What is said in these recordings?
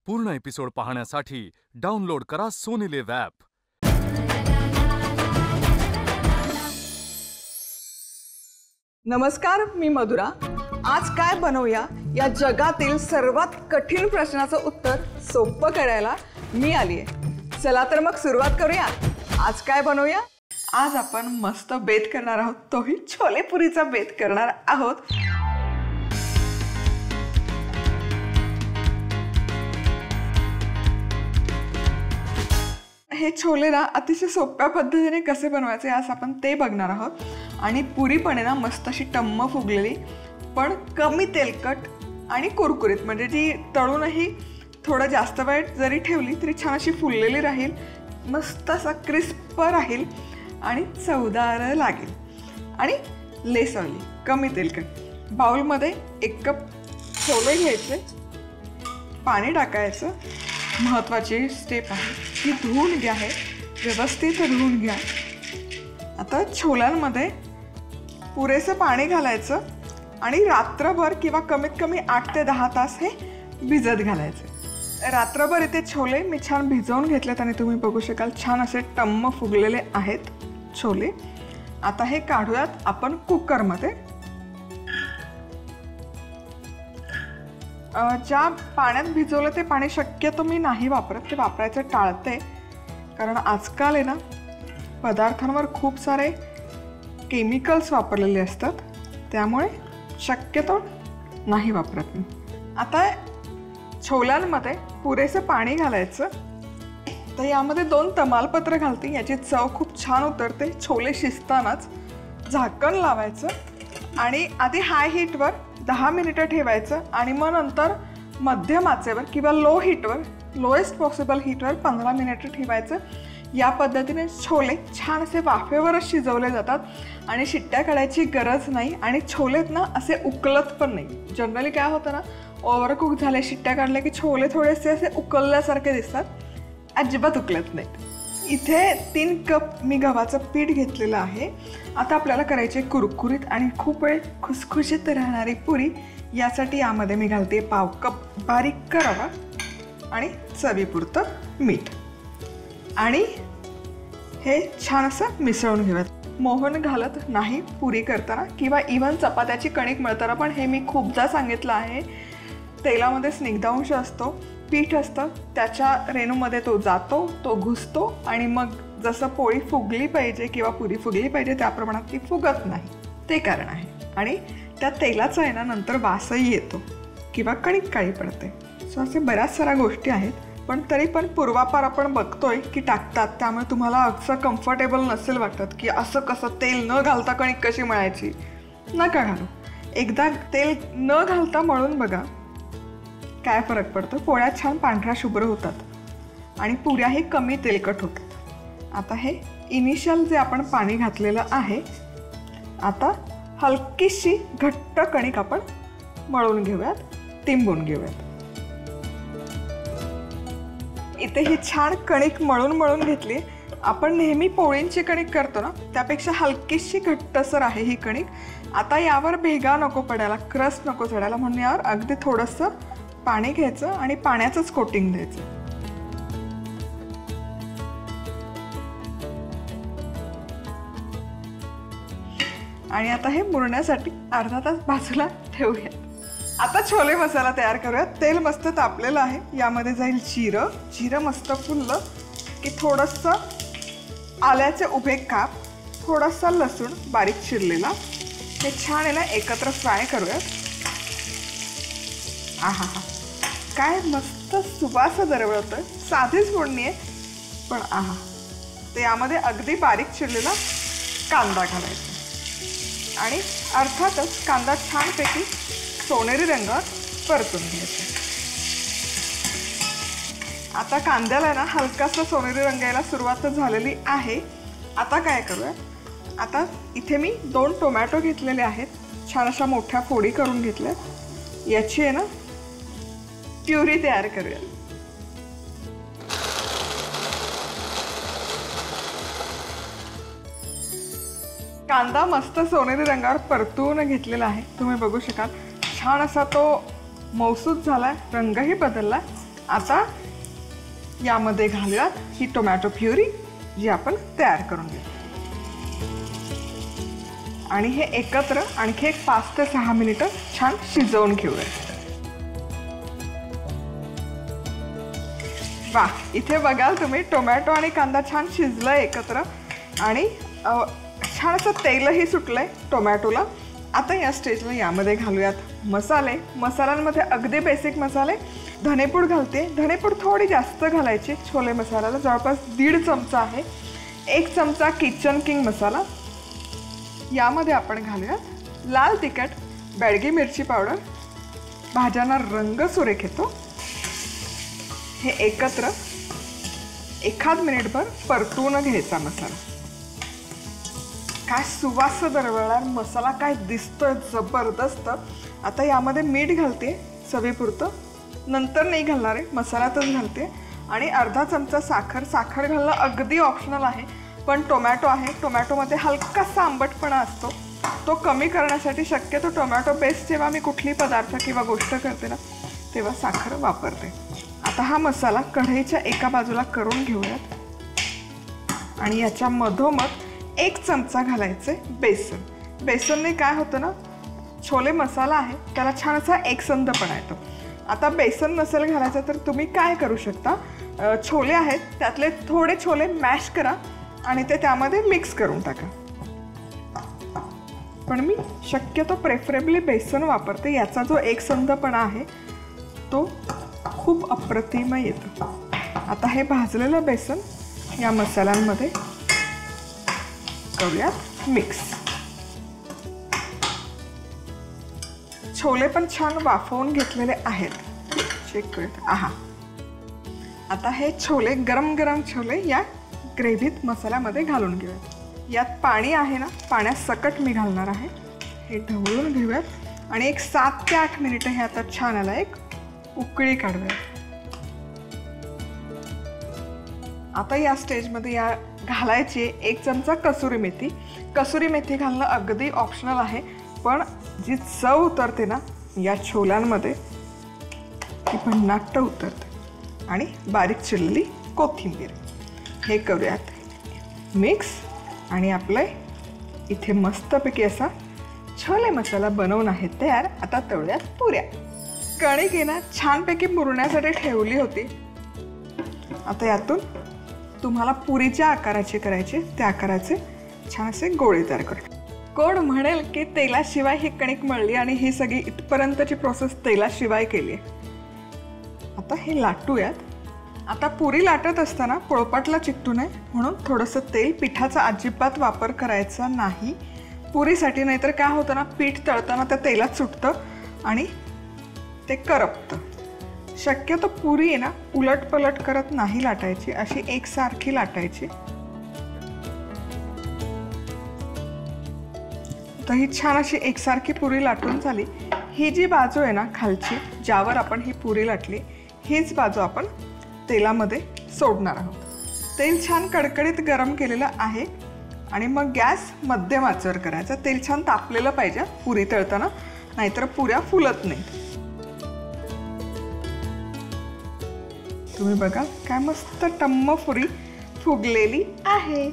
पूर्ण एपिसोड पाहण्यासाठी डाउनलोड करा सोनी लिव्ह ॲप। नमस्कार, मी मधुरा। आज काय बनवूया या जगातील सर्वात कठीण प्रश्नाचं उत्तर सोपं करायला मी आली आहे। चला तर मग सुरुवात करूया। आज काय बनवूया? आज आपण मस्त बेत करणार आहोत, तोही छोले पुरीचा बेत करणार आहोत। हे छोले ना अतिशय सोप्या पद्धतीने कसे बनवायचे आज आपण ते बघणार आहोत। आणि पुरी पण आहे ना मस्त अशी टम्म फुगलेली, पण कमी तेलकट आणि कुरकुरीत, म्हणजे ती तळूनही थोडं जास्त वेळ जरी ठेवली तरी छान अशी फुललेली राहील, मस्त असा क्रिस्प राहील आणि चवदार लागेल आणि लेसवली, कमी तेलकट। बाउलमध्ये 1 कप छोले घ्यायचे, पाणी टाकायचं। महत्त्वाची स्टेप आहे की धुवून घ्या, हे व्यवस्थित धुवून घ्या। आता छोल्यांमध्ये पुरेसं पाणी घालायचं आणि रात्रभर किंवा कमीत कमी 8 ते 10 तास हे भिजत घालायचे। रात्रभर इथे छोले मी छान भिजवून घेतलेत आणि तुम्ही बघू शकाल छान असे टम्म फुगलेले आहेत छोले। आता हे काढूयात आपण कुकरमध्ये। ज्या पाण्यात भिजवलं ते पाणी शक्यतो मी नाही वापरत, ते वापरायचं टाळते, कारण आजकाल आहे ना पदार्थांवर खूप सारे केमिकल्स वापरलेले असतात, त्यामुळे शक्यतो नाही वापरत मी। आता छोल्यांमध्ये पुरेसं पाणी घालायचं। तर यामध्ये 2 तमालपत्र घालते, याची चव खूप छान उतरते छोले शिजतानाच। झाकण लावायचं आणि आधी हाय हीटवर 10 मिनिटं ठेवायचं आणि मग नंतर मध्यम आचेवर किंवा लो हीटवर, लोएस्ट पॉसिबल हीटवर 15 मिनिटं ठेवायचं। या पद्धतीने छोले छान असे वाफेवरच शिजवले जातात आणि शिट्ट्या काढायची गरज नाही आणि छोलेत ना असे उकलत पण नाही। जनरली काय होतं ना, ओव्हरकुक झाले, शिट्ट्या काढल्या की छोले थोडेसे असे उकलल्यासारखे दिसतात, अजिबात उकलत नाहीत। इथे 3 कप मी गव्हाचं पीठ घेतलेलं आहे। आता आपल्याला करायचे कुरकुरीत आणि खूप वेळ खुसखुशीत राहणारी पुरी। यासाठी यामध्ये मी घालते पाव कप बारीक रवा आणि चवीपुरतं मीठ आणि हे छान असं मिसळून घेऊयात। मोहन घालत नाही पुरी करताना किंवा इव्हन चपात्याची कणिक मळताना, पण हे मी खूपदा सांगितलं आहे, तेलामध्ये स्निग्धांश असतो, पीठ असतं, त्याच्या रेणूमध्ये तो जातो, तो घुसतो आणि मग जसं पोळी फुगली पाहिजे किंवा पुरी फुगली पाहिजे त्या प्रमाणात ती फुगत नाही, ते कारण आहे। आणि त्या तेलाचा आहे ना नंतर वासही येतो किंवा कणिक काळी पडते। सो असे बऱ्याच साऱ्या गोष्टी आहेत, पण तरी पण पूर्वापार आपण बघतोय की टाकतात, त्यामुळे तुम्हाला असं कम्फर्टेबल नसेल वाटत की असं कसं तेल न घालता कणिक कशी मळायची, नका घालू। एकदा तेल न घालता मळून बघा, काय फरक पडतो। पोळ्या छान पांढऱ्या शुभ्र होतात आणि पुऱ्याही कमी तेलकट होतात। आता हे इनिशियल जे आपण पाणी घातलेलं आहे, आता हलकीशी घट्ट कणिक आपण मळून घेऊयात, तिंबून घेऊयात। इथे ही छान कणिक मळून घेतली। आपण नेहमी पोळींची कणिक करतो ना, त्यापेक्षा हलकीशी घट्टसर आहे ही कणिक। आता यावर भेगा नको पडायला, क्रस्ट नको चढायला, म्हणून यावर अगदी थोडंसं पाणी घ्यायचं आणि पाण्याचंच कोटिंग द्यायचं। आणि आता हे मुरण्यासाठी अर्धा तास बाजूला ठेवूया। आता छोले मसाला तयार करूयात। तेल मस्त तापलेलं आहे, यामध्ये जाईल जिरं मस्त फुललं की थोडंसं आल्याचे उभे काप, थोडासा लसूण बारीक चिरलेला, हे छान आहे ना एकत्र फ्राय करूयात। आहा हा, काय मस्त सुवास दरवळतोय। साधीच फोडणी आहे, पण आहा। ते यामध्ये अगदी बारीक चिरलेला कांदा घालायचा आणि अर्थातच कांदा छानपैकी सोनेरी रंगात परतून घ्यायचा। आता कांद्याला ना हलकासा सोनेरी रंग यायला सुरुवात झालेली आहे। आता काय करूया, आता इथे मी 2 टोमॅटो घेतलेले आहेत, छान अशा मोठ्या फोडी करून घेतल्या। याची आहे ना प्युरी तयार करूया। कांदा मस्त सोनेरी रंगावर परतून घेतलेला आहे, तुम्ही बघू शकाल। छान असा तो मौसूद झाला, रंगही बदलला। आता यामध्ये घालूयात ही टोमॅटो प्युरी जी आपण तयार करून घेऊ आणि हे एकत्र आणखी एक 5 ते 6 मिनिटं छान शिजवून घेऊया. वा, इथे बघाल तुम्ही टोमॅटो आणि कांदा छान शिजलाय एकत्र आणि छान असं तेलही सुटलंय टोमॅटोला. आता या स्टेजला यामध्ये घालूयात मसाले. मसाल्यांमध्ये अगदी बेसिक मसाले. धनेपूड घालते. धनेपूड थोडी जास्त घालायची छोले मसाल्याला, जवळपास 1.5 चमचा आहे. 1 चमचा किचन किंग मसाला. यामध्ये आपण घालूयात लाल तिखट, बेडगी मिरची पावडर. भाज्यांना रंग सुरेख येतो. हे एकत्र 1 मिनिटभर परतून घ्यायचा मसाला. काय सुवास दरवळणार, मसाला काय दिसतोय जबरदस्त. आता यामध्ये मीठ घालते चवीपुरतं, नंतर नाही घालणार आहे, मसाल्यातच घालते. आणि अर्धा चमचा साखर. साखर घालणं अगदी ऑप्शनल आहे, पण टोमॅटो आहे, टोमॅटोमध्ये हलकासा आंबटपणा असतो, तो कमी करण्यासाठी शक्यतो टोमॅटो पेस्ट जेव्हा मी कुठली पदार्थ किंवा गोष्ट करते ना तेव्हा साखर वापरते. आता हा मसाला कढईच्या एका बाजूला करून घेऊयात आणि याच्या मधोमध 1 चमचा घालायचे बेसन. बेसनने काय होतं ना, छोले मसाला आहे त्याला छान असा एकसंधपणा येतो. आता बेसन नसेल घालायचं तर तुम्ही काय करू शकता, छोले आहेत त्यातले थोडे छोले मॅश करा आणि ते त्यामध्ये मिक्स करून टाका. पण मी शक्यतो प्रेफरेबली बेसन वापरते. याचा जो एकसंधपणा आहे तो खूप अप्रतिम येतो. आता हे भाजलेलं बेसन या मसाल्यांमध्ये करूयात मिक्स. छोले पण छान वाफवून घेतलेले आहेत, चेक करूयात. आहा, आता हे छोले गरम गरम छोले या ग्रेव्हीत मसाल्यामध्ये घालून घेऊयात. यात पाणी आहे ना, पाण्यासकट मी घालणार आहे. हे ढवळून घेऊयात आणि एक 7 ते 8 मिनिटं हे आता छान याला एक उकळी काढूयात. आता या स्टेजमध्ये या घालायची 1 चमचा कसुरी मेथी. कसुरी मेथी घालणं अगदी ऑप्शनल आहे, पण जी चव उतरते ना या छोल्यांमध्ये ती भन्नाट उतरते. आणि बारीक चिरलेली कोथिंबीर हे करूयात मिक्स. आणि आपलं इथे मस्तपैकी असा छोले मसाला बनवून आहे तयार. आता तळूयात पुऱ्या. कणिक आहे ना छानपैकी मुरण्यासाठी ठेवली होती. आता यातून तुम्हाला पुरीच्या आकाराचे करायचे, त्या आकाराचे छान असे गोळे तयार करा. कोण म्हणेल की तेलाशिवाय ही कणिक मळली आणि ही सगळी इथपर्यंतची प्रोसेस तेलाशिवाय केली आहे. आता हे लाटूयात. आता पुरी लाटत असताना पोळपाटला चिकटू नये म्हणून थोडंसं तेल. पिठाचा अजिबात वापर करायचा नाही पुरीसाठी, नाहीतर काय होतं ना, पीठ तळताना त्या तेलात सुटतं आणि ते करपतं. शक्यतो पुरी आहे ना उलट पलट करत नाही लाटायची, अशी एकसारखी लाटायची. तर ही छान अशी एकसारखी पुरी लाटून झाली. ही जी बाजू आहे ना खालची, ज्यावर आपण ही पुरी लाटली, हीच बाजू आपण तेलामध्ये सोडणार आहोत. तेल छान कडकडीत गरम केलेलं आहे आणि मग गॅस मध्यम आचेवर करायचा. तेल छान तापलेलं पाहिजे पुरी तळताना, नाहीतर पुऱ्या फुलत नाही. तुम्ही बघा काय मस्त टम्म पुरी फुगलेली आहे.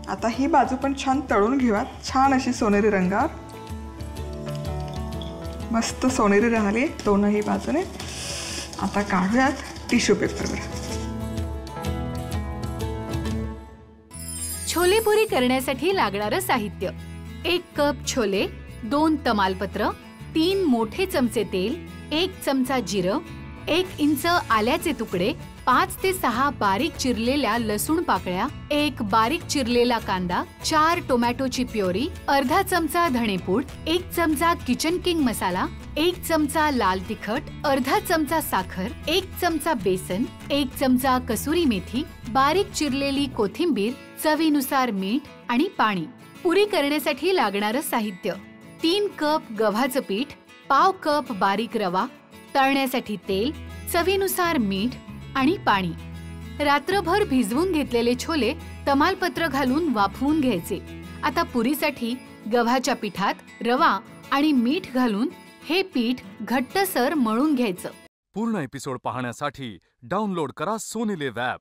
आता ही बाजू पण छान तळून घेऊयात, छान अशी सोनेरी रंगावर. मस्त सोनेरी राहिली दोनही बाजूने. आता काढूयात टिश्यू पेपरवर. छोले पुरी करण्यासाठी लागणारं साहित्य: 1 कप छोले, 2 तमालपत्र, 3 मोठे चमचे तेल, 1 चमचा जिरं, 1 इंच आल्याचे तुकडे, 5 ते 6 बारीक चिरलेल्या लसूण पाकळ्या, 1 बारीक चिरलेला कांदा, 4 टोमॅटोची प्युरी, अर्धा चमचा धणेपूड, 1 चमचा किचन किंग मसाला, 1 चमचा लाल तिखट, अर्धा चमचा साखर, 1 चमचा बेसन, 1 चमचा कसुरी मेथी, बारीक चिरलेली कोथिंबीर, चवीनुसार मीठ आणि पाणी. पुरी करण्यासाठी लागणारं साहित्य: 3 कप गव्हाचं पीठ, पाव कप बारीक रवा, तळण्यासाठी तेल, चवीनुसार मीठ आणि पाणी. रात्रभर भिजवून घेतलेले छोले तमालपत्र घालून वाफवून घ्यायचे. आता पुरीसाठी गव्हाच्या पिठात रवा आणि मीठ घालून हे पीठ घट्टसर मळून घ्यायचं. पूर्ण एपिसोड पाहण्यासाठी डाउनलोड करा सोनी लिव्ह ॲप.